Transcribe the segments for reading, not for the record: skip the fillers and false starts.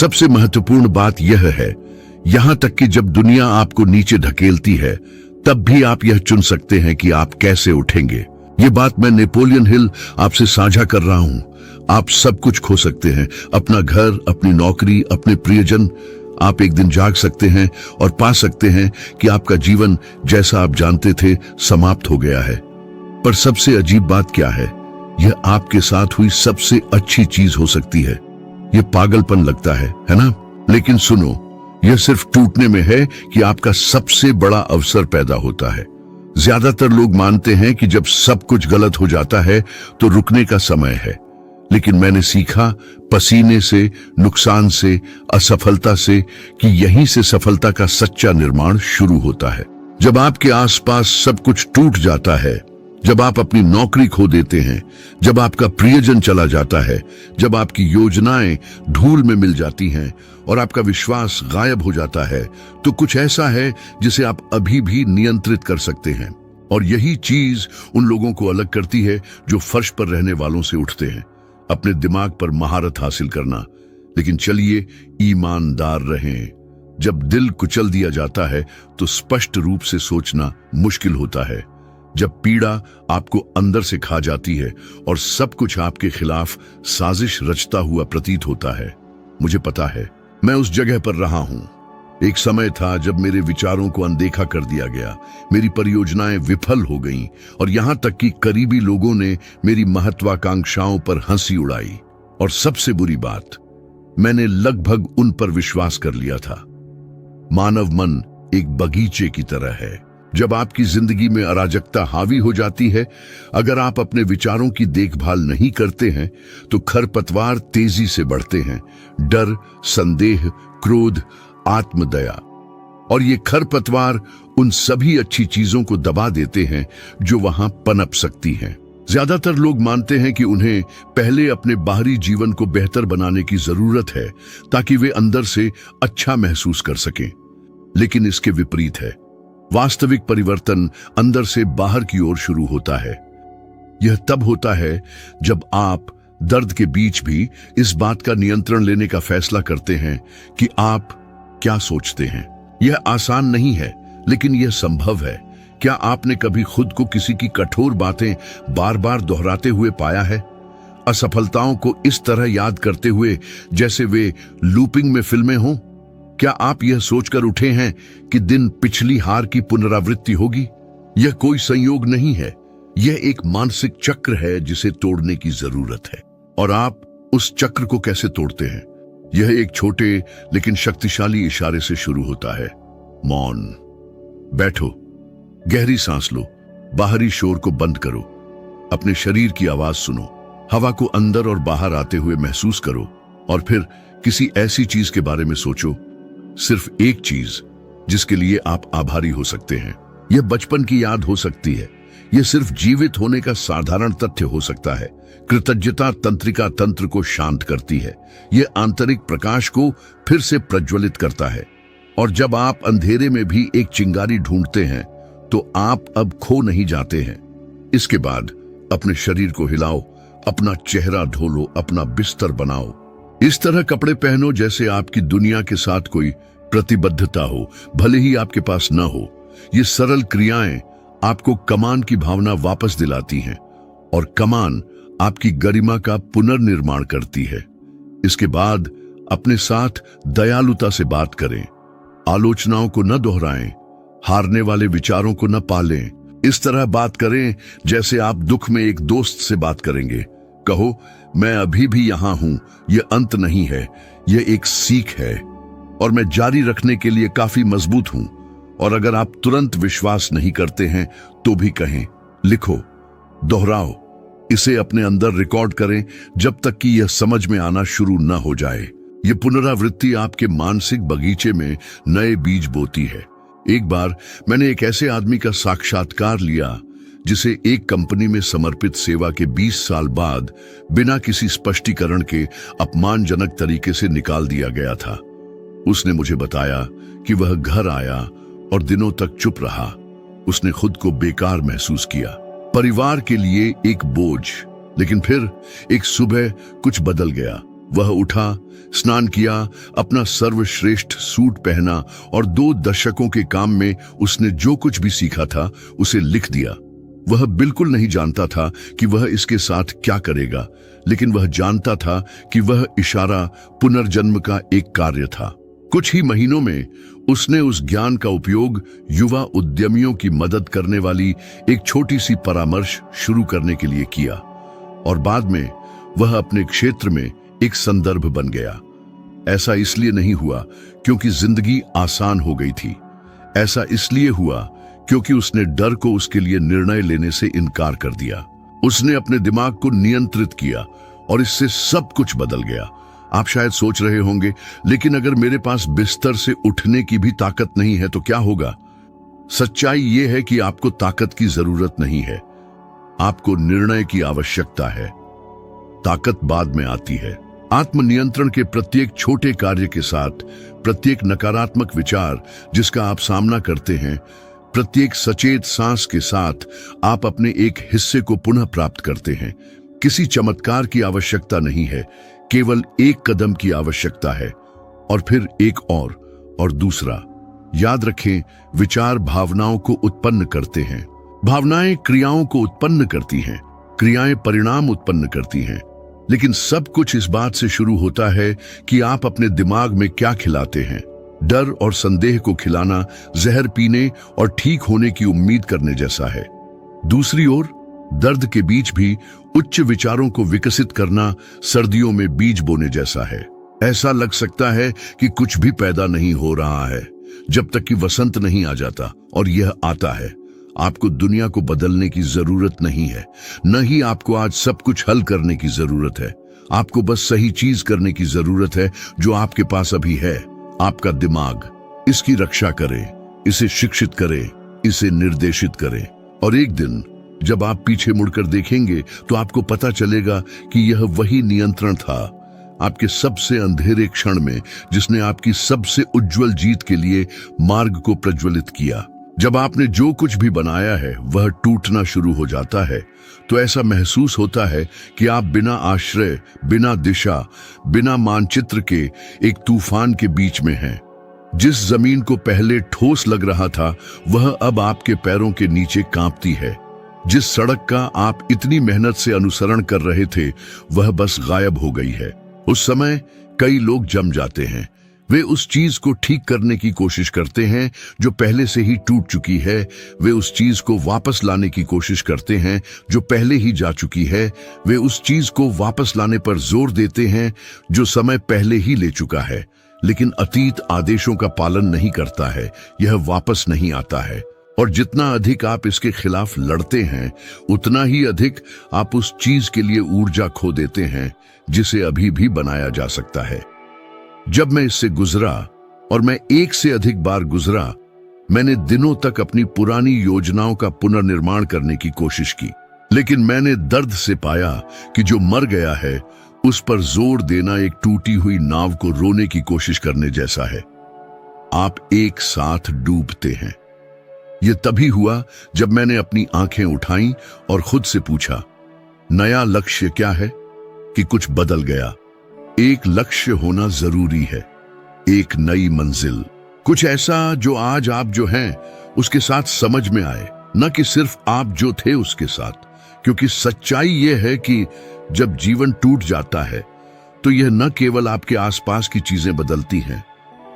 सबसे महत्वपूर्ण बात यह है, यहां तक कि जब दुनिया आपको नीचे धकेलती है तब भी आप यह चुन सकते हैं कि आप कैसे उठेंगे। ये बात मैं नेपोलियन हिल आपसे साझा कर रहा हूं। आप सब कुछ खो सकते हैं, अपना घर, अपनी नौकरी, अपने प्रियजन। आप एक दिन जाग सकते हैं और पा सकते हैं कि आपका जीवन जैसा आप जानते थे समाप्त हो गया है। पर सबसे अजीब बात क्या है, यह आपके साथ हुई सबसे अच्छी चीज हो सकती है। यह पागलपन लगता है ना? लेकिन सुनो, यह सिर्फ टूटने में है कि आपका सबसे बड़ा अवसर पैदा होता है। ज्यादातर लोग मानते हैं कि जब सब कुछ गलत हो जाता है तो रुकने का समय है, लेकिन मैंने सीखा पसीने से, नुकसान से, असफलता से कि यहीं से सफलता का सच्चा निर्माण शुरू होता है। जब आपके आसपास सब कुछ टूट जाता है, जब आप अपनी नौकरी खो देते हैं, जब आपका प्रियजन चला जाता है, जब आपकी योजनाएं धूल में मिल जाती हैं और आपका विश्वास गायब हो जाता है, तो कुछ ऐसा है जिसे आप अभी भी नियंत्रित कर सकते हैं। और यही चीज उन लोगों को अलग करती है जो फर्श पर रहने वालों से उठते हैं। अपने दिमाग पर महारत हासिल करना। लेकिन चलिए ईमानदार रहें। जब दिल कुचल दिया जाता है तो स्पष्ट रूप से सोचना मुश्किल होता है। जब पीड़ा आपको अंदर से खा जाती है और सब कुछ आपके खिलाफ साजिश रचता हुआ प्रतीत होता है। मुझे पता है, मैं उस जगह पर रहा हूं। एक समय था जब मेरे विचारों को अनदेखा कर दिया गया, मेरी परियोजनाएं विफल हो गईं और यहां तक कि करीबी लोगों ने मेरी महत्वाकांक्षाओं पर हंसी उड़ाई। और सबसे बुरी बात, मैंने लगभग उन पर विश्वास कर लिया था। मानव मन एक बगीचे की तरह है। जब आपकी जिंदगी में अराजकता हावी हो जाती है, अगर आप अपने विचारों की देखभाल नहीं करते हैं तो खरपतवार तेजी से बढ़ते हैं। डर, संदेह, क्रोध, आत्मदया। और ये खरपतवार उन सभी अच्छी चीजों को दबा देते हैं जो वहां पनप सकती हैं। ज्यादातर लोग मानते हैं कि उन्हें पहले अपने बाहरी जीवन को बेहतर बनाने की जरूरत है ताकि वे अंदर से अच्छा महसूस कर सकें। लेकिन इसके विपरीत है। वास्तविक परिवर्तन अंदर से बाहर की ओर शुरू होता है। यह तब होता है जब आप दर्द के बीच भी इस बात का नियंत्रण लेने का फैसला करते हैं कि आप क्या सोचते हैं। यह आसान नहीं है, लेकिन यह संभव है। क्या आपने कभी खुद को किसी की कठोर बातें बार बार दोहराते हुए पाया है? असफलताओं को इस तरह याद करते हुए जैसे वे लूपिंग में फिल्में हों? क्या आप यह सोचकर उठे हैं कि दिन पिछली हार की पुनरावृत्ति होगी? यह कोई संयोग नहीं है, यह एक मानसिक चक्र है जिसे तोड़ने की जरूरत है। और आप उस चक्र को कैसे तोड़ते हैं? यह एक छोटे लेकिन शक्तिशाली इशारे से शुरू होता है। मौन। बैठो, गहरी सांस लो, बाहरी शोर को बंद करो, अपने शरीर की आवाज सुनो, हवा को अंदर और बाहर आते हुए महसूस करो और फिर किसी ऐसी चीज के बारे में सोचो, सिर्फ एक चीज जिसके लिए आप आभारी हो सकते हैं। यह बचपन की याद हो सकती है, यह सिर्फ जीवित होने का साधारण तथ्य हो सकता है। कृतज्ञता तंत्रिका तंत्र को शांत करती है, यह आंतरिक प्रकाश को फिर से प्रज्वलित करता है। और जब आप अंधेरे में भी एक चिंगारी ढूंढते हैं तो आप अब खो नहीं जाते हैं। इसके बाद अपने शरीर को हिलाओ, अपना चेहरा धो लो, अपना बिस्तर बनाओ। इस तरह कपड़े पहनो जैसे आपकी दुनिया के साथ कोई प्रतिबद्धता हो, भले ही आपके पास न हो। ये सरल क्रियाएं आपको कमान की भावना वापस दिलाती हैं और कमान आपकी गरिमा का पुनर्निर्माण करती है। इसके बाद अपने साथ दयालुता से बात करें, आलोचनाओं को न दोहराएं, हारने वाले विचारों को न पालें। इस तरह बात करें जैसे आप दुख में एक दोस्त से बात करेंगे। कहो, मैं अभी भी यहां हूं, यह अंत नहीं है, यह एक सीख है और मैं जारी रखने के लिए काफी मजबूत हूं। और अगर आप तुरंत विश्वास नहीं करते हैं तो भी कहें, लिखो, दोहराओ, इसे अपने अंदर रिकॉर्ड करें जब तक कि यह समझ में आना शुरू न हो जाए। यह पुनरावृत्ति आपके मानसिक बगीचे में नए बीज बोती है। एक बार मैंने एक ऐसे आदमी का साक्षात्कार लिया जिसे एक कंपनी में समर्पित सेवा के 20 साल बाद बिना किसी स्पष्टीकरण के अपमानजनक तरीके से निकाल दिया गया था। उसने मुझे बताया कि वह घर आया और दिनों तक चुप रहा। उसने खुद को बेकार महसूस किया, परिवार के लिए एक बोझ। लेकिन फिर एक सुबह कुछ बदल गया। वह उठा, स्नान किया, अपना सर्वश्रेष्ठ सूट पहना और 2 दशकों के काम में उसने जो कुछ भी सीखा था उसे लिख दिया। वह बिल्कुल नहीं जानता था कि वह इसके साथ क्या करेगा, लेकिन वह जानता था कि वह इशारा पुनर्जन्म का एक कार्य था। कुछ ही महीनों में उसने उस ज्ञान का उपयोग युवा उद्यमियों की मदद करने वाली एक छोटी सी परामर्श शुरू करने के लिए किया, और बाद में वह अपने क्षेत्र में एक संदर्भ बन गया। ऐसा इसलिए नहीं हुआ क्योंकि जिंदगी आसान हो गई थी, ऐसा इसलिए हुआ क्योंकि उसने डर को उसके लिए निर्णय लेने से इनकार कर दिया। उसने अपने दिमाग को नियंत्रित किया और इससे सब कुछ बदल गया। आप शायद सोच रहे होंगे, लेकिन अगर मेरे पास बिस्तर से उठने की भी ताकत नहीं है तो क्या होगा? सच्चाई यह है कि आपको ताकत की जरूरत नहीं है, आपको निर्णय की आवश्यकता है। ताकत बाद में आती है। आत्मनियंत्रण के प्रत्येक छोटे कार्य के साथ, प्रत्येक नकारात्मक विचार जिसका आप सामना करते हैं, प्रत्येक सचेत सांस के साथ आप अपने एक हिस्से को पुनः प्राप्त करते हैं। किसी चमत्कार की आवश्यकता नहीं है, केवल एक कदम की आवश्यकता है, और फिर एक और दूसरा। याद रखें, विचार भावनाओं को उत्पन्न करते हैं, भावनाएं क्रियाओं को उत्पन्न करती हैं, क्रियाएं परिणाम उत्पन्न करती हैं। लेकिन सब कुछ इस बात से शुरू होता है कि आप अपने दिमाग में क्या खिलाते हैं। डर और संदेह को खिलाना जहर पीने और ठीक होने की उम्मीद करने जैसा है। दूसरी ओर, दर्द के बीच भी उच्च विचारों को विकसित करना सर्दियों में बीज बोने जैसा है। ऐसा लग सकता है कि कुछ भी पैदा नहीं हो रहा है जब तक कि वसंत नहीं आ जाता, और यह आता है। आपको दुनिया को बदलने की जरूरत नहीं है, न ही आपको आज सब कुछ हल करने की जरूरत है। आपको बस सही चीज करने की जरूरत है जो आपके पास अभी है। आपका दिमाग, इसकी रक्षा करें, इसे शिक्षित करें, इसे निर्देशित करें, और एक दिन जब आप पीछे मुड़कर देखेंगे तो आपको पता चलेगा कि यह वही नियंत्रण था आपके सबसे अंधेरे क्षण में, जिसने आपकी सबसे उज्जवल जीत के लिए मार्ग को प्रज्वलित किया। जब आपने जो कुछ भी बनाया है वह टूटना शुरू हो जाता है, तो ऐसा महसूस होता है कि आप बिना आश्रय, बिना दिशा, बिना मानचित्र के एक तूफान के बीच में हैं। जिस जमीन को पहले ठोस लग रहा था वह अब आपके पैरों के नीचे कांपती है। जिस सड़क का आप इतनी मेहनत से अनुसरण कर रहे थे वह बस गायब हो गई है। उस समय कई लोग जम जाते हैं। वे उस चीज को ठीक करने की कोशिश करते हैं जो पहले से ही टूट चुकी है। वे उस चीज को वापस लाने की कोशिश करते हैं जो पहले ही जा चुकी है। वे उस चीज को वापस लाने पर जोर देते हैं जो समय पहले ही ले चुका है। लेकिन अतीत आदेशों का पालन नहीं करता है, यह वापस नहीं आता है। और जितना अधिक आप इसके खिलाफ लड़ते हैं, उतना ही अधिक आप उस चीज के लिए ऊर्जा खो देते हैं जिसे अभी भी बनाया जा सकता है। जब मैं इससे गुजरा, और मैं एक से अधिक बार गुजरा, मैंने दिनों तक अपनी पुरानी योजनाओं का पुनर्निर्माण करने की कोशिश की। लेकिन मैंने दर्द से पाया कि जो मर गया है उस पर जोर देना एक टूटी हुई नाव को रोने की कोशिश करने जैसा है। आप एक साथ डूबते हैं। यह तभी हुआ जब मैंने अपनी आंखें उठाईं और खुद से पूछा, नया लक्ष्य क्या है? कि कुछ बदल गया। एक लक्ष्य होना जरूरी है, एक नई मंजिल, कुछ ऐसा जो आज आप जो हैं उसके साथ समझ में आए, न कि सिर्फ आप जो थे उसके साथ। क्योंकि सच्चाई यह है कि जब जीवन टूट जाता है तो यह न केवल आपके आसपास की चीजें बदलती हैं,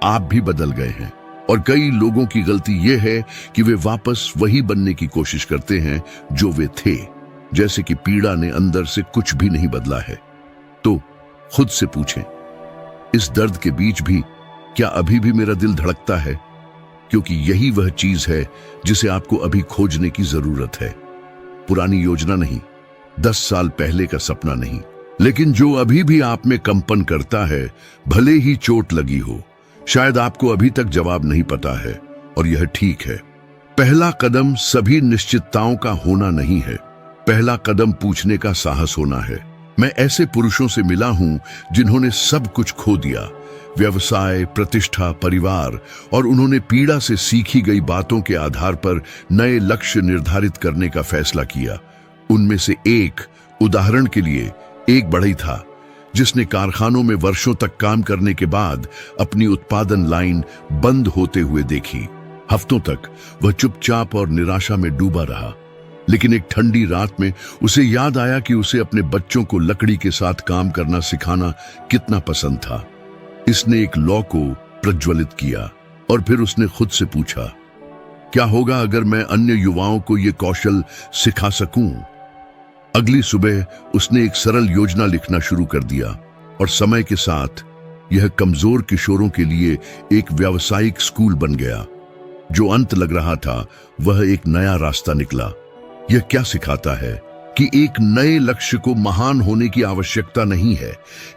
आप भी बदल गए हैं। और कई लोगों की गलती यह है कि वे वापस वही बनने की कोशिश करते हैं जो वे थे, जैसे कि पीड़ा ने अंदर से कुछ भी नहीं बदला है। तो खुद से पूछें, इस दर्द के बीच भी क्या अभी भी मेरा दिल धड़कता है? क्योंकि यही वह चीज है जिसे आपको अभी खोजने की जरूरत है। पुरानी योजना नहीं, 10 साल पहले का सपना नहीं, लेकिन जो अभी भी आप में कंपन करता है, भले ही चोट लगी हो। शायद आपको अभी तक जवाब नहीं पता है, और यह ठीक है। पहला कदम सभी निश्चितताओं का होना नहीं है, पहला कदम पूछने का साहस होना है। मैं ऐसे पुरुषों से मिला हूं जिन्होंने सब कुछ खो दिया, व्यवसाय, प्रतिष्ठा, परिवार, और उन्होंने पीड़ा से सीखी गई बातों के आधार पर नए लक्ष्य निर्धारित करने का फैसला किया। उनमें से एक, उदाहरण के लिए, एक बढ़ई था जिसने कारखानों में वर्षों तक काम करने के बाद अपनी उत्पादन लाइन बंद होते हुए देखी। हफ्तों तक वह चुपचाप और निराशा में डूबा रहा, लेकिन एक ठंडी रात में उसे याद आया कि उसे अपने बच्चों को लकड़ी के साथ काम करना सिखाना कितना पसंद था। इसने एक लौ को प्रज्वलित किया और फिर उसने खुद से पूछा, क्या होगा अगर मैं अन्य युवाओं को यह कौशल सिखा सकूं? अगली सुबह उसने एक सरल योजना लिखना शुरू कर दिया और समय के साथ यह कमजोर किशोरों के लिए एक व्यावसायिक स्कूल बन गया। जो अंत लग रहा था वह एक नया रास्ता निकला। यह क्या सिखाता है कि एक नए लक्ष्य को महान होने की आवश्यकता नहीं है,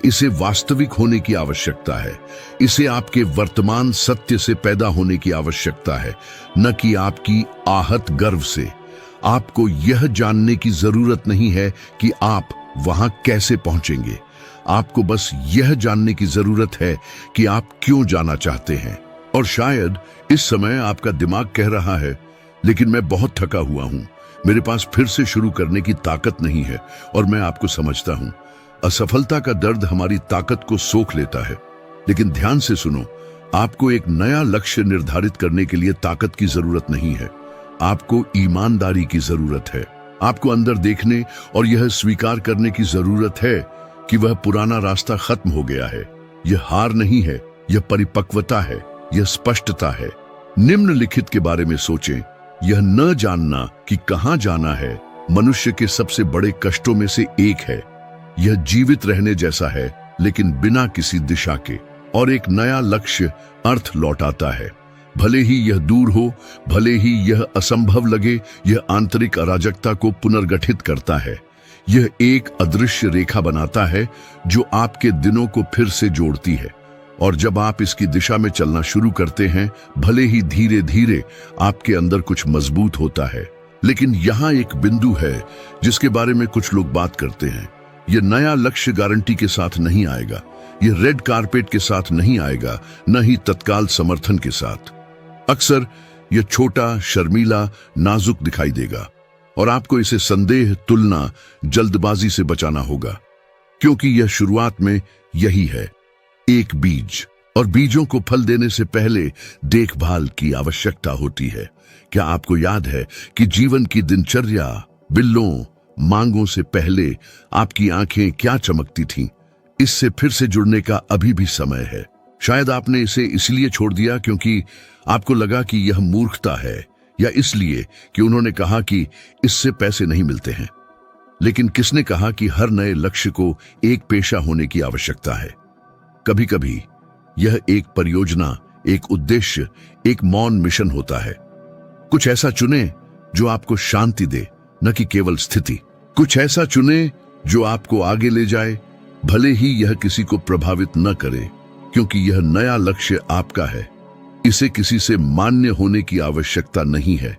इसे वास्तविक होने की आवश्यकता है। इसे आपके वर्तमान सत्य से पैदा होने की आवश्यकता है, न कि आपकी आहत गर्व से। आपको यह जानने की जरूरत नहीं है कि आप वहां कैसे पहुंचेंगे। आपको बस यह जानने की जरूरत है कि आप क्यों जाना चाहते हैं। और शायद इस समय आपका दिमाग कह रहा है, लेकिन मैं बहुत थका हुआ हूं, मेरे पास फिर से शुरू करने की ताकत नहीं है। और मैं आपको समझता हूं, असफलता का दर्द हमारी ताकत को सोख लेता है। लेकिन ध्यान से सुनो, आपको एक नया लक्ष्य निर्धारित करने के लिए ताकत की जरूरत नहीं है, आपको ईमानदारी की जरूरत है। आपको अंदर देखने और यह स्वीकार करने की जरूरत है कि वह पुराना रास्ता खत्म हो गया है। यह हार नहीं है, यह परिपक्वता है, यह स्पष्टता है। निम्नलिखित के बारे में सोचें। यह न जानना कि कहां जाना है मनुष्य के सबसे बड़े कष्टों में से एक है। यह जीवित रहने जैसा है, लेकिन बिना किसी दिशा के। और एक नया लक्ष्य अर्थ लौटाता है, भले ही यह दूर हो, भले ही यह असंभव लगे। यह आंतरिक अराजकता को पुनर्गठित करता है। यह एक अदृश्य रेखा बनाता है जो आपके दिनों को फिर से जोड़ती है। और जब आप इसकी दिशा में चलना शुरू करते हैं, भले ही धीरे धीरे, आपके अंदर कुछ मजबूत होता है। लेकिन यहाँ एक बिंदु है जिसके बारे में कुछ लोग बात करते हैं। यह नया लक्ष्य गारंटी के साथ नहीं आएगा, यह रेड कारपेट के साथ नहीं आएगा, न ही तत्काल समर्थन के साथ। अक्सर यह छोटा, शर्मीला, नाजुक दिखाई देगा और आपको इसे संदेह, तुलना, जल्दबाजी से बचाना होगा, क्योंकि यह शुरुआत में यही है, एक बीज। और बीजों को फल देने से पहले देखभाल की आवश्यकता होती है। क्या आपको याद है कि जीवन की दिनचर्या, बिल्लों, मांगों से पहले आपकी आंखें क्या चमकती थीं? इससे फिर से जुड़ने का अभी भी समय है। शायद आपने इसे इसलिए छोड़ दिया क्योंकि आपको लगा कि यह मूर्खता है, या इसलिए कि उन्होंने कहा कि इससे पैसे नहीं मिलते हैं। लेकिन किसने कहा कि हर नए लक्ष्य को एक पेशा होने की आवश्यकता है? कभी कभी यह एक परियोजना, एक उद्देश्य, एक मौन मिशन होता है। कुछ ऐसा चुने जो आपको शांति दे, न कि केवल स्थिति। कुछ ऐसा चुने जो आपको आगे ले जाए, भले ही यह किसी को प्रभावित न करे, क्योंकि यह नया लक्ष्य आपका है। इसे किसी से मान्य होने की आवश्यकता नहीं है।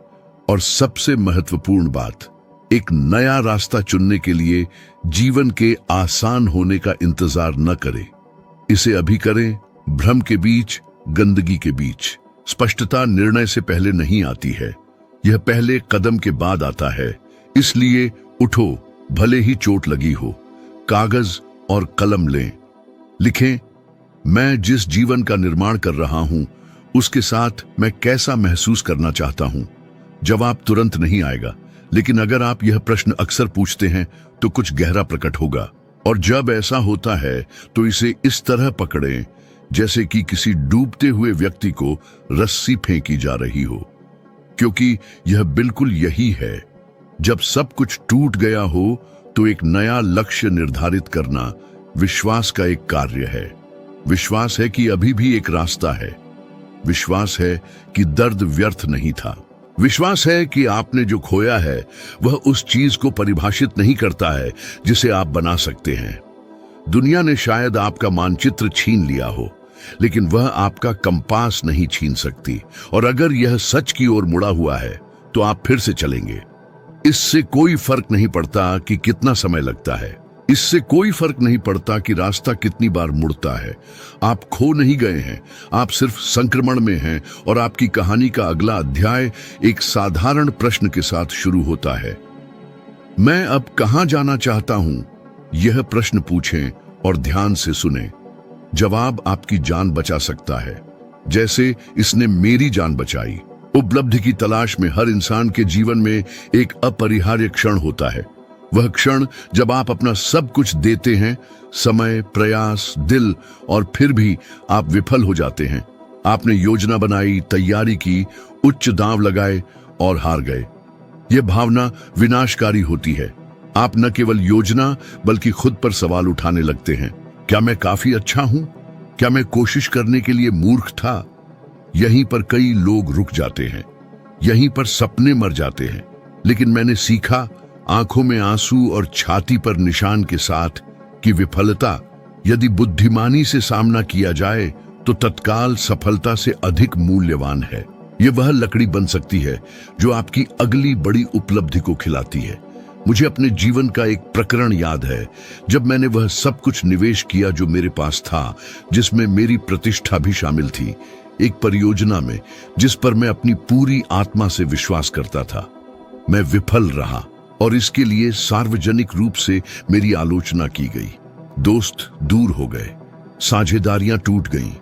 और सबसे महत्वपूर्ण बात, एक नया रास्ता चुनने के लिए जीवन के आसान होने का इंतजार न करें। इसे अभी करें, भ्रम के बीच, गंदगी के बीच। स्पष्टता निर्णय से पहले नहीं आती है, यह पहले कदम के बाद आता है। इसलिए उठो, भले ही चोट लगी हो। कागज और कलम लें, लिखें, मैं जिस जीवन का निर्माण कर रहा हूं उसके साथ मैं कैसा महसूस करना चाहता हूं। जवाब तुरंत नहीं आएगा, लेकिन अगर आप यह प्रश्न अक्सर पूछते हैं तो कुछ गहरा प्रकट होगा। और जब ऐसा होता है तो इसे इस तरह पकड़ें जैसे कि किसी डूबते हुए व्यक्ति को रस्सी फेंकी जा रही हो, क्योंकि यह बिल्कुल यही है। जब सब कुछ टूट गया हो तो एक नया लक्ष्य निर्धारित करना विश्वास का एक कार्य है। विश्वास है कि अभी भी एक रास्ता है। विश्वास है कि दर्द व्यर्थ नहीं था। विश्वास है कि आपने जो खोया है वह उस चीज को परिभाषित नहीं करता है जिसे आप बना सकते हैं। दुनिया ने शायद आपका मानचित्र छीन लिया हो, लेकिन वह आपका कंपास नहीं छीन सकती। और अगर यह सच की ओर मुड़ा हुआ है तो आप फिर से चलेंगे। इससे कोई फर्क नहीं पड़ता कि कितना समय लगता है, इससे कोई फर्क नहीं पड़ता कि रास्ता कितनी बार मुड़ता है। आप खो नहीं गए हैं, आप सिर्फ संक्रमण में हैं। और आपकी कहानी का अगला अध्याय एक साधारण प्रश्न के साथ शुरू होता है। मैं अब कहां जाना चाहता हूं? यह प्रश्न पूछें और ध्यान से सुने। जवाब आपकी जान बचा सकता है, जैसे इसने मेरी जान बचाई। उपलब्धि की तलाश में हर इंसान के जीवन में एक अपरिहार्य क्षण होता है। वह क्षण जब आप अपना सब कुछ देते हैं, समय, प्रयास, दिल, और फिर भी आप विफल हो जाते हैं। आपने योजना बनाई, तैयारी की, उच्च दांव लगाए और हार गए। यह भावना विनाशकारी होती है। आप न केवल योजना बल्कि खुद पर सवाल उठाने लगते हैं। क्या मैं काफी अच्छा हूं? क्या मैं कोशिश करने के लिए मूर्ख था? यहीं पर कई लोग रुक जाते हैं, यहीं पर सपने मर जाते हैं। लेकिन मैंने सीखा, आंखों में आंसू और छाती पर निशान के साथ, कि विफलता यदि बुद्धिमानी से सामना किया जाए तो तत्काल सफलता से अधिक मूल्यवान है। यह वह लकड़ी बन सकती है जो आपकी अगली बड़ी उपलब्धि को खिलाती है। मुझे अपने जीवन का एक प्रकरण याद है, जब मैंने वह सब कुछ निवेश किया जो मेरे पास था, जिसमें मेरी प्रतिष्ठा भी शामिल थी, एक परियोजना में जिस पर मैं अपनी पूरी आत्मा से विश्वास करता था। मैं विफल रहा और इसके लिए सार्वजनिक रूप से मेरी आलोचना की गई। दोस्त दूर हो गए, साझेदारियां टूट गईं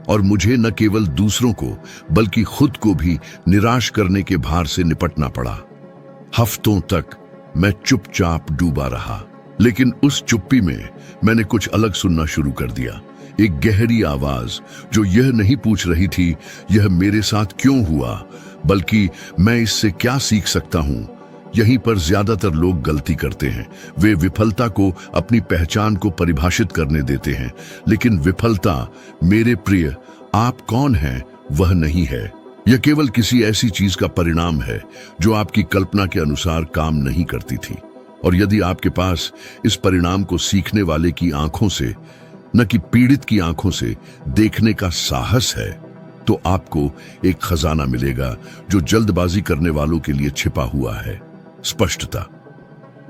और मुझे न केवल दूसरों को बल्कि खुद को भी निराश करने के भार से निपटना पड़ा। हफ्तों तक मैं चुपचाप डूबा रहा, लेकिन उस चुप्पी में मैंने कुछ अलग सुनना शुरू कर दिया। एक गहरी आवाज जो यह नहीं पूछ रही थी यह मेरे साथ क्यों हुआ, बल्कि मैं इससे क्या सीख सकता हूं। यहीं पर ज्यादातर लोग गलती करते हैं। वे विफलता को अपनी पहचान को परिभाषित करने देते हैं, लेकिन विफलता, मेरे प्रिय, आप कौन हैं वह नहीं है। यह केवल किसी ऐसी चीज का परिणाम है जो आपकी कल्पना के अनुसार काम नहीं करती थी। और यदि आपके पास इस परिणाम को सीखने वाले की आंखों से, न कि पीड़ित की आंखों से देखने का साहस है, तो आपको एक खजाना मिलेगा जो जल्दबाजी करने वालों के लिए छिपा हुआ है। स्पष्टता।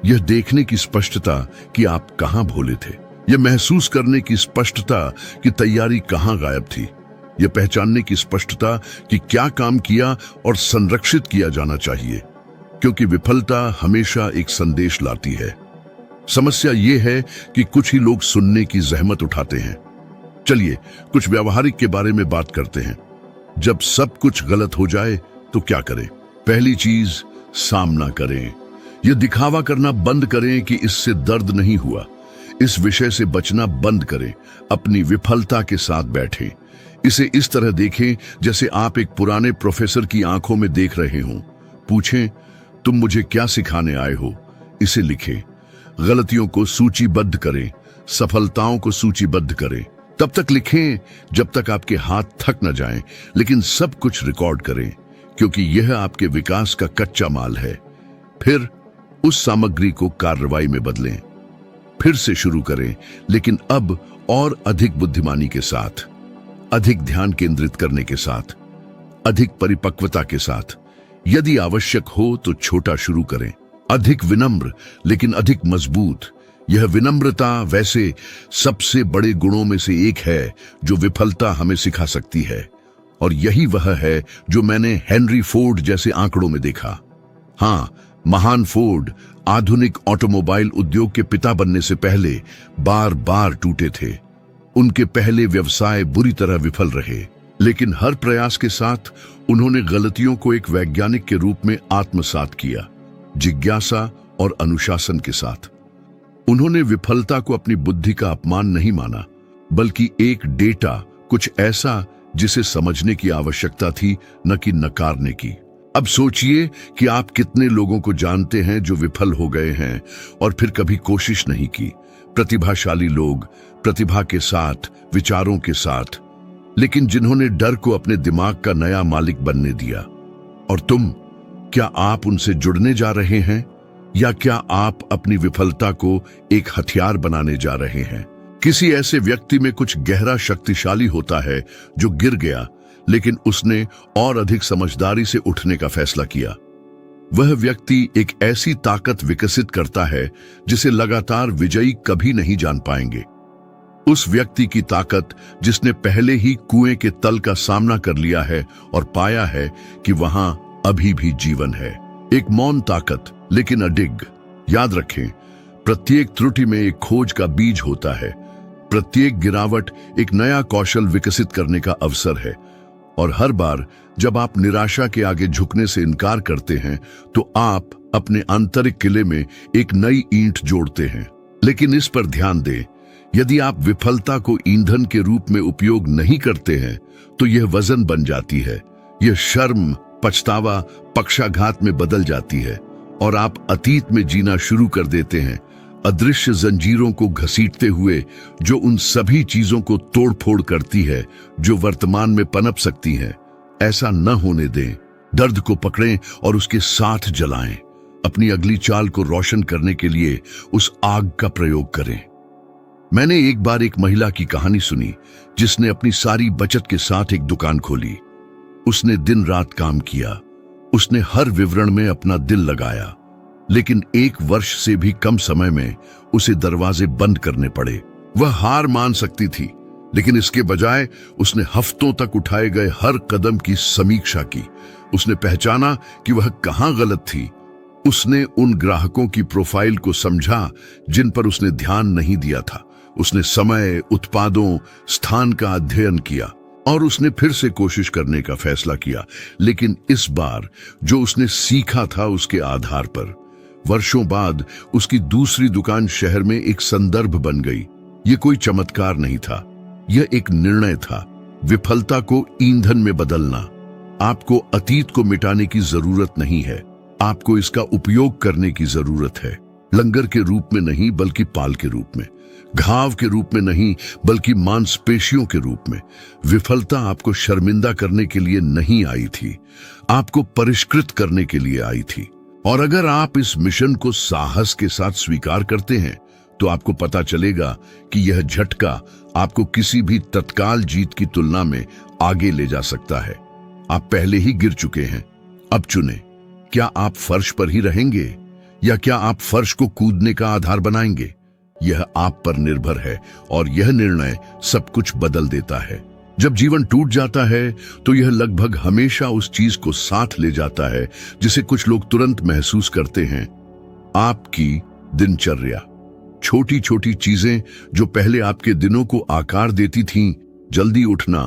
यह देखने की स्पष्टता कि आप कहां भोले थे। यह महसूस करने की स्पष्टता कि तैयारी कहां गायब थी। यह पहचानने की स्पष्टता कि क्या काम किया और संरक्षित किया जाना चाहिए, क्योंकि विफलता हमेशा एक संदेश लाती है। समस्या यह है कि कुछ ही लोग सुनने की जहमत उठाते हैं। चलिए कुछ व्यावहारिक के बारे में बात करते हैं। जब सब कुछ गलत हो जाए तो क्या करें? पहली चीज, सामना करें। यह दिखावा करना बंद करें कि इससे दर्द नहीं हुआ। इस विषय से बचना बंद करें। अपनी विफलता के साथ बैठें। इसे इस तरह देखें जैसे आप एक पुराने प्रोफेसर की आंखों में देख रहे हों। पूछें, तुम मुझे क्या सिखाने आए हो? इसे लिखें। गलतियों को सूचीबद्ध करें, सफलताओं को सूचीबद्ध करें। तब तक लिखें जब तक आपके हाथ थक न जाएं, लेकिन सब कुछ रिकॉर्ड करें, क्योंकि यह आपके विकास का कच्चा माल है। फिर उस सामग्री को कार्रवाई में बदलें। फिर से शुरू करें, लेकिन अब और अधिक बुद्धिमानी के साथ, अधिक ध्यान केंद्रित करने के साथ, अधिक परिपक्वता के साथ। यदि आवश्यक हो तो छोटा शुरू करें। अधिक विनम्र लेकिन अधिक मजबूत। यह विनम्रता वैसे सबसे बड़े गुणों में से एक है जो विफलता हमें सिखा सकती है, और यही वह है जो मैंने हेनरी फोर्ड जैसे आंकड़ों में देखा। हाँ, महान फोर्ड आधुनिक ऑटोमोबाइल उद्योग के पिता बनने से पहले बार बार टूटे थे। उनके पहले व्यवसाय बुरी तरह विफल रहे, लेकिन हर प्रयास के साथ उन्होंने गलतियों को एक वैज्ञानिक के रूप में आत्मसात किया, जिज्ञासा और अनुशासन के साथ। उन्होंने विफलता को अपनी बुद्धि का अपमान नहीं माना, बल्कि एक डेटा, कुछ ऐसा जिसे समझने की आवश्यकता थी, न कि नकारने की। अब सोचिए कि आप कितने लोगों को जानते हैं जो विफल हो गए हैं और फिर कभी कोशिश नहीं की। प्रतिभाशाली लोग, प्रतिभा के साथ, विचारों के साथ, लेकिन जिन्होंने डर को अपने दिमाग का नया मालिक बनने दिया। और तुम, क्या आप उनसे जुड़ने जा रहे हैं, या क्या आप अपनी विफलता को एक हथियार बनाने जा रहे हैं? किसी ऐसे व्यक्ति में कुछ गहरा शक्तिशाली होता है जो गिर गया, लेकिन उसने और अधिक समझदारी से उठने का फैसला किया। वह व्यक्ति एक ऐसी ताकत विकसित करता है जिसे लगातार विजयी कभी नहीं जान पाएंगे। उस व्यक्ति की ताकत जिसने पहले ही कुएं के तल का सामना कर लिया है और पाया है कि वहां अभी भी जीवन है। एक मौन ताकत, लेकिन अडिग। याद रखें, प्रत्येक त्रुटि में एक खोज का बीज होता है। प्रत्येक गिरावट एक नया कौशल विकसित करने का अवसर है, और हर बार जब आप निराशा के आगे झुकने से इनकार करते हैं तो आप अपने आंतरिक किले में एक नई ईंट जोड़ते हैं। लेकिन इस पर ध्यान दें, यदि आप विफलता को ईंधन के रूप में उपयोग नहीं करते हैं तो यह वजन बन जाती है, यह शर्म, पछतावा, पक्षाघात में बदल जाती है और आप अतीत में जीना शुरू कर देते हैं, अदृश्य जंजीरों को घसीटते हुए जो उन सभी चीजों को तोड़फोड़ करती है जो वर्तमान में पनप सकती हैं। ऐसा न होने दें। दर्द को पकड़ें और उसके साथ जलाएं। अपनी अगली चाल को रोशन करने के लिए उस आग का प्रयोग करें। मैंने एक बार एक महिला की कहानी सुनी जिसने अपनी सारी बचत के साथ एक दुकान खोली। उसने दिन रात काम किया, उसने हर विवरण में अपना दिल लगाया, लेकिन 1 वर्ष से भी कम समय में उसे दरवाजे बंद करने पड़े। वह हार मान सकती थी, लेकिन इसके बजाय उसने हफ्तों तक उठाए गए हर कदम की समीक्षा की। उसने पहचाना कि वह कहां गलत थी। उसने उन ग्राहकों की प्रोफाइल को समझा जिन पर उसने ध्यान नहीं दिया था। उसने समय, उत्पादों, स्थान का अध्ययन किया और उसने फिर से कोशिश करने का फैसला किया, लेकिन इस बार जो उसने सीखा था उसके आधार पर। वर्षों बाद उसकी दूसरी दुकान शहर में एक संदर्भ बन गई। यह कोई चमत्कार नहीं था, यह एक निर्णय था। विफलता को ईंधन में बदलना। आपको अतीत को मिटाने की जरूरत नहीं है, आपको इसका उपयोग करने की जरूरत है। लंगर के रूप में नहीं बल्कि पाल के रूप में, घाव के रूप में नहीं बल्कि मांसपेशियों के रूप में। विफलता आपको शर्मिंदा करने के लिए नहीं आई थी, आपको परिष्कृत करने के लिए आई थी। और अगर आप इस मिशन को साहस के साथ स्वीकार करते हैं तो आपको पता चलेगा कि यह झटका आपको किसी भी तत्काल जीत की तुलना में आगे ले जा सकता है। आप पहले ही गिर चुके हैं, अब चुनें। क्या आप फर्श पर ही रहेंगे या क्या आप फर्श को कूदने का आधार बनाएंगे? यह आप पर निर्भर है और यह निर्णय सब कुछ बदल देता है। जब जीवन टूट जाता है तो यह लगभग हमेशा उस चीज को साथ ले जाता है जिसे कुछ लोग तुरंत महसूस करते हैं। आपकी दिनचर्या, छोटी छोटी चीजें जो पहले आपके दिनों को आकार देती थीं, जल्दी उठना,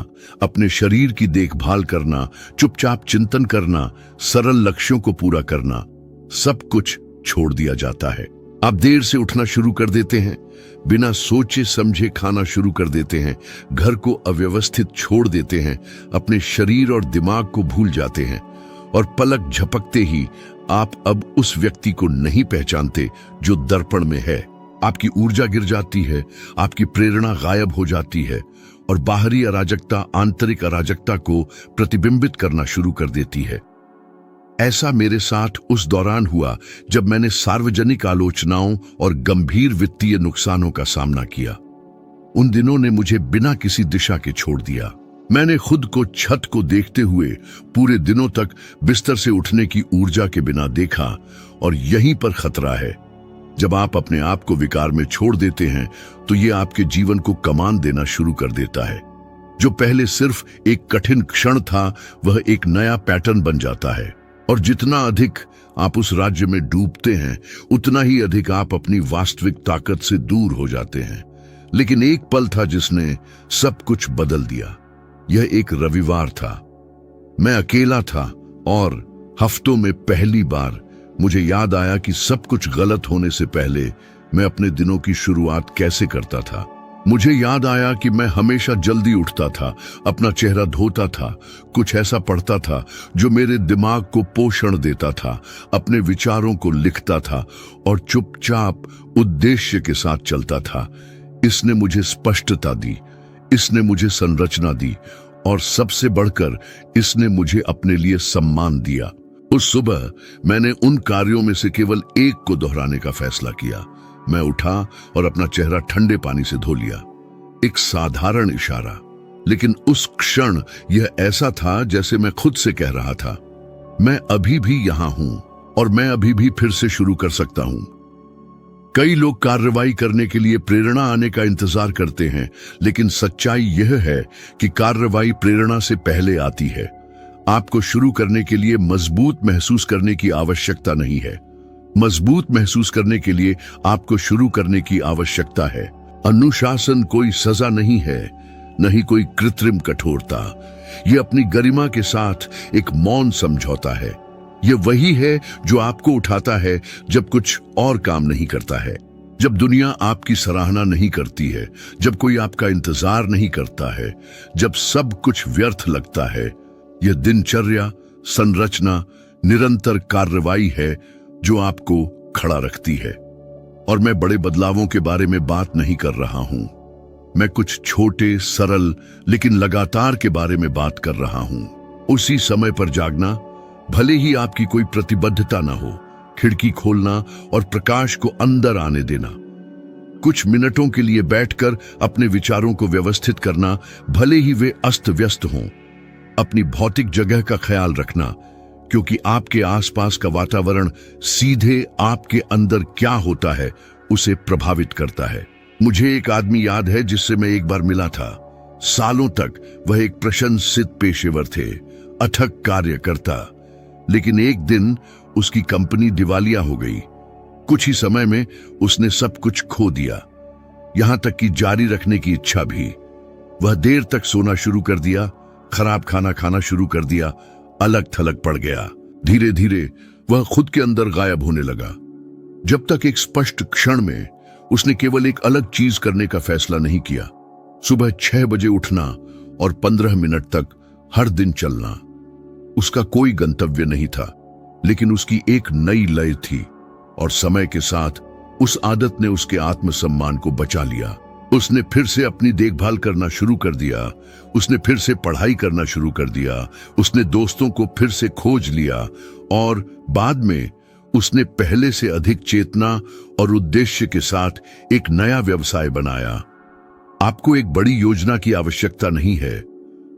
अपने शरीर की देखभाल करना, चुपचाप चिंतन करना, सरल लक्ष्यों को पूरा करना, सब कुछ छोड़ दिया जाता है। आप देर से उठना शुरू कर देते हैं, बिना सोचे समझे खाना शुरू कर देते हैं, घर को अव्यवस्थित छोड़ देते हैं, अपने शरीर और दिमाग को भूल जाते हैं और पलक झपकते ही आप अब उस व्यक्ति को नहीं पहचानते जो दर्पण में है। आपकी ऊर्जा गिर जाती है, आपकी प्रेरणा गायब हो जाती है और बाहरी अराजकता आंतरिक अराजकता को प्रतिबिंबित करना शुरू कर देती है। ऐसा मेरे साथ उस दौरान हुआ जब मैंने सार्वजनिक आलोचनाओं और गंभीर वित्तीय नुकसानों का सामना किया। उन दिनों ने मुझे बिना किसी दिशा के छोड़ दिया। मैंने खुद को छत को देखते हुए पूरे दिनों तक बिस्तर से उठने की ऊर्जा के बिना देखा और यहीं पर खतरा है। जब आप अपने आप को विकार में छोड़ देते हैं तो ये आपके जीवन को कमान देना शुरू कर देता है। जो पहले सिर्फ एक कठिन क्षण था वह एक नया पैटर्न बन जाता है और जितना अधिक आप उस राज्य में डूबते हैं उतना ही अधिक आप अपनी वास्तविक ताकत से दूर हो जाते हैं। लेकिन एक पल था जिसने सब कुछ बदल दिया। यह एक रविवार था। मैं अकेला था और हफ्तों में पहली बार मुझे याद आया कि सब कुछ गलत होने से पहले मैं अपने दिनों की शुरुआत कैसे करता था। मुझे याद आया कि मैं हमेशा जल्दी उठता था, अपना चेहरा धोता था, कुछ ऐसा पढ़ता था जो मेरे दिमाग को पोषण देता था, अपने विचारों को लिखता था और चुपचाप उद्देश्य के साथ चलता था। इसने मुझे स्पष्टता दी, इसने मुझे संरचना दी और सबसे बढ़कर इसने मुझे अपने लिए सम्मान दिया। उस सुबह मैंने उन कार्यों में से केवल एक को दोहराने का फैसला किया। मैं उठा और अपना चेहरा ठंडे पानी से धो लिया। एक साधारण इशारा, लेकिन उस क्षण यह ऐसा था जैसे मैं खुद से कह रहा था, मैं अभी भी यहां हूं और मैं अभी भी फिर से शुरू कर सकता हूं। कई लोग कार्रवाई करने के लिए प्रेरणा आने का इंतजार करते हैं, लेकिन सच्चाई यह है कि कार्रवाई प्रेरणा से पहले आती है। आपको शुरू करने के लिए मजबूत महसूस करने की आवश्यकता नहीं है, मजबूत महसूस करने के लिए आपको शुरू करने की आवश्यकता है। अनुशासन कोई सजा नहीं है, न ही कोई कृत्रिम कठोरता। यह अपनी गरिमा के साथ एक मौन समझौता है। यह वही है जो आपको उठाता है जब कुछ और काम नहीं करता है, जब दुनिया आपकी सराहना नहीं करती है, जब कोई आपका इंतजार नहीं करता है, जब सब कुछ व्यर्थ लगता है। यह दिनचर्या, संरचना, निरंतर कार्रवाई है जो आपको खड़ा रखती है। और मैं बड़े बदलावों के बारे में बात नहीं कर रहा हूं। मैं कुछ छोटे, सरल लेकिन लगातार के बारे में बात कर रहा हूं। उसी समय पर जागना, भले ही आपकी कोई प्रतिबद्धता ना हो, खिड़की खोलना और प्रकाश को अंदर आने देना। कुछ मिनटों के लिए बैठकर अपने विचारों को व्यवस्थित करना, भले ही वे अस्त व्यस्त हों। अपनी भौतिक जगह का ख्याल रखना, क्योंकि आपके आसपास का वातावरण सीधे आपके अंदर क्या होता है उसे प्रभावित करता है। मुझे एक आदमी याद है जिससे मैं एक बार मिला था। सालों तक वह एक प्रशंसित पेशेवर थे, अथक कार्यकर्ता। लेकिन एक दिन उसकी कंपनी दिवालिया हो गई। कुछ ही समय में उसने सब कुछ खो दिया, यहां तक कि जारी रखने की इच्छा भी। वह देर तक सोना शुरू कर दिया, खराब खाना खाना शुरू कर दिया, अलग थलग पड़ गया। धीरे धीरे वह खुद के अंदर गायब होने लगा। जब तक एक स्पष्ट क्षण में उसने केवल एक अलग चीज करने का फैसला नहीं किया। सुबह 6 बजे उठना और 15 मिनट तक हर दिन चलना। उसका कोई गंतव्य नहीं था, लेकिन उसकी एक नई लय थी। और समय के साथ उस आदत ने उसके आत्मसम्मान को बचा लिया। उसने फिर से अपनी देखभाल करना शुरू कर दिया। उसने फिर से पढ़ाई करना शुरू कर दिया। उसने दोस्तों को फिर से खोज लिया और बाद में उसने पहले से अधिक चेतना और उद्देश्य के साथ एक नया व्यवसाय बनाया। आपको एक बड़ी योजना की आवश्यकता नहीं है,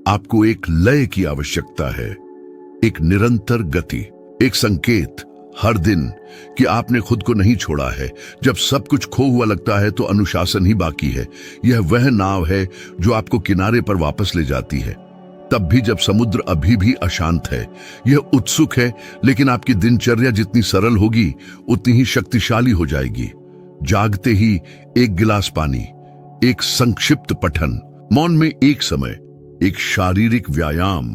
आपको एक लय की आवश्यकता है, एक निरंतर गति, एक संकेत हर दिन कि आपने खुद को नहीं छोड़ा है। जब सब कुछ खो हुआ लगता है तो अनुशासन ही बाकी है। यह वह नाव है जो आपको किनारे पर वापस ले जाती है, तब भी जब समुद्र अभी भी अशांत है। यह उत्सुक है, लेकिन आपकी दिनचर्या जितनी सरल होगी उतनी ही शक्तिशाली हो जाएगी। जागते ही एक गिलास पानी, एक संक्षिप्त पठन, मौन में एक समय, एक शारीरिक व्यायाम,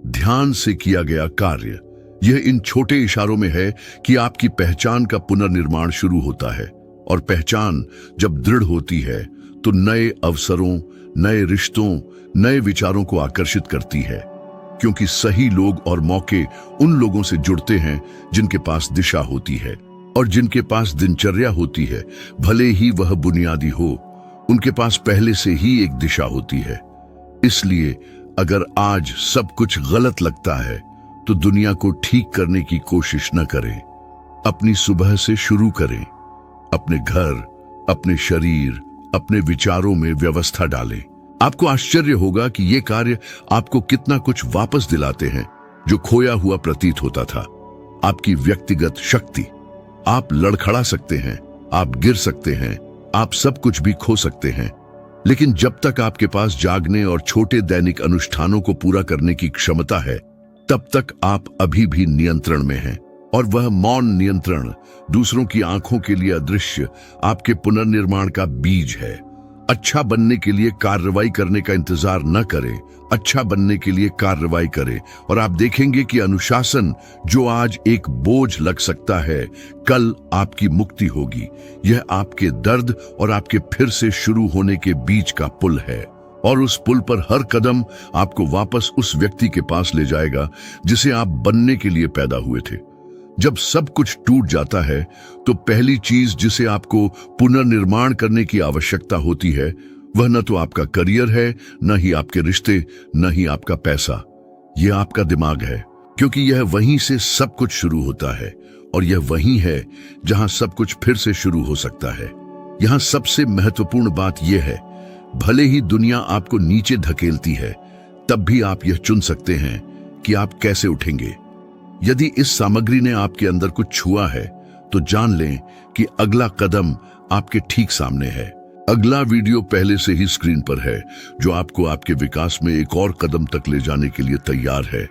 ध्यान से किया गया कार्य। यह इन छोटे इशारों में है कि आपकी पहचान का पुनर्निर्माण शुरू होता है। और पहचान जब दृढ़ होती है तो नए अवसरों, नए रिश्तों, नए विचारों को आकर्षित करती है, क्योंकि सही लोग और मौके उन लोगों से जुड़ते हैं जिनके पास दिशा होती है और जिनके पास दिनचर्या होती है। भले ही वह बुनियादी हो, उनके पास पहले से ही एक दिशा होती है। इसलिए अगर आज सब कुछ गलत लगता है तो दुनिया को ठीक करने की कोशिश न करें। अपनी सुबह से शुरू करें। अपने घर, अपने शरीर, अपने विचारों में व्यवस्था डालें। आपको आश्चर्य होगा कि ये कार्य आपको कितना कुछ वापस दिलाते हैं जो खोया हुआ प्रतीत होता था। आपकी व्यक्तिगत शक्ति। आप लड़खड़ा सकते हैं, आप गिर सकते हैं, आप सब कुछ भी खो सकते हैं, लेकिन जब तक आपके पास जागने और छोटे दैनिक अनुष्ठानों को पूरा करने की क्षमता है, तब तक आप अभी भी नियंत्रण में हैं। और वह मौन नियंत्रण, दूसरों की आंखों के लिए अदृश्य, आपके पुनर्निर्माण का बीज है। अच्छा बनने के लिए कार्रवाई करने का इंतजार न करें, अच्छा बनने के लिए कार्रवाई करें, और आप देखेंगे कि अनुशासन, जो आज एक बोझ लग सकता है, कल आपकी मुक्ति होगी। यह आपके दर्द और आपके फिर से शुरू होने के बीच का पुल है, और उस पुल पर हर कदम आपको वापस उस व्यक्ति के पास ले जाएगा जिसे आप बनने के लिए पैदा हुए थे। जब सब कुछ टूट जाता है तो पहली चीज जिसे आपको पुनर्निर्माण करने की आवश्यकता होती है, वह न तो आपका करियर है, न ही आपके रिश्ते, न ही आपका पैसा। यह आपका दिमाग है, क्योंकि यह वहीं से सब कुछ शुरू होता है, और यह वहीं है जहां सब कुछ फिर से शुरू हो सकता है। यहां सबसे महत्वपूर्ण बात यह है, भले ही दुनिया आपको नीचे धकेलती है, तब भी आप यह चुन सकते हैं कि आप कैसे उठेंगे। यदि इस सामग्री ने आपके अंदर कुछ छुआ है, तो जान लें कि अगला कदम आपके ठीक सामने है। अगला वीडियो पहले से ही स्क्रीन पर है, जो आपको आपके विकास में एक और कदम तक ले जाने के लिए तैयार है।